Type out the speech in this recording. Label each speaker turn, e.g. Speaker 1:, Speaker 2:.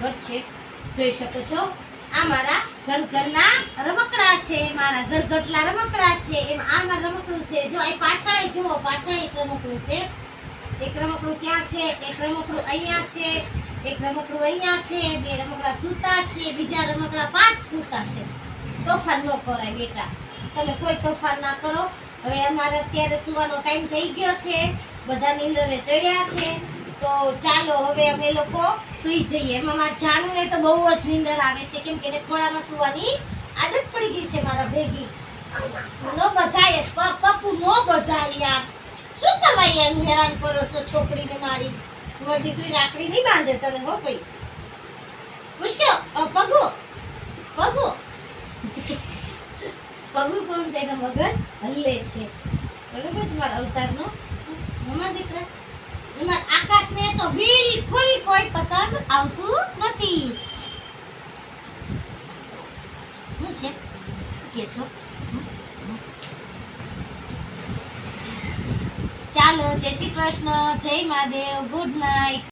Speaker 1: ઘરઘટ છે, જોઈ શકો છો. આ મારા ઘરના રમકડા છે, મારા ઘરઘટલા રમકડા છે. એમ આ મારું રમકડું છે. જો આ પાછળ જુઓ, પાછળ એક રમકડું છે, એક રમકડું ત્યાં છે, એક રમકડું અહીંયા છે, એક રમકડું અહીંયા છે, બે રમકડા સૂતા છે, બીજા રમકડા 5 સૂતા છે. તોફાન ન કરાય બેટા, તમે કોઈ તોફાન ના કરો. હવે અમારે અત્યારે સુવાનો ટાઈમ થઈ ગયો છે, બધા નીંદરે ચડ્યા છે, તો ચાલો હવે અમે લોકો સૂઈ જઈએ. એમાં મારા જાનુને તો બહુ જ નીંદર આવે છે, કેમ કે એને ખોળામાં સુવાની આદત પડી ગઈ છે મારા ભેગી. નો બધાય પપ્પુ નો બધાય યાર, શું કરવા યાર હેરાન કરો છો છોકરીને મારી. મારી દીકરી રાખડી નહીં બાંધે તને હો ભાઈ. પૂછો પગો પગો પગું કોણ તેનો મગજ હલ્લે છે, બરોબર છે મારા અવતારનો. મમ્મા દીકરા એમાં આકાશને તો બિલકુલ કોઈ પસંદ આવતું નથી. શું છે કે છો? ચાલો, જય શ્રી કૃષ્ણ, જય મહાદેવ, ગુડ નાઇટ.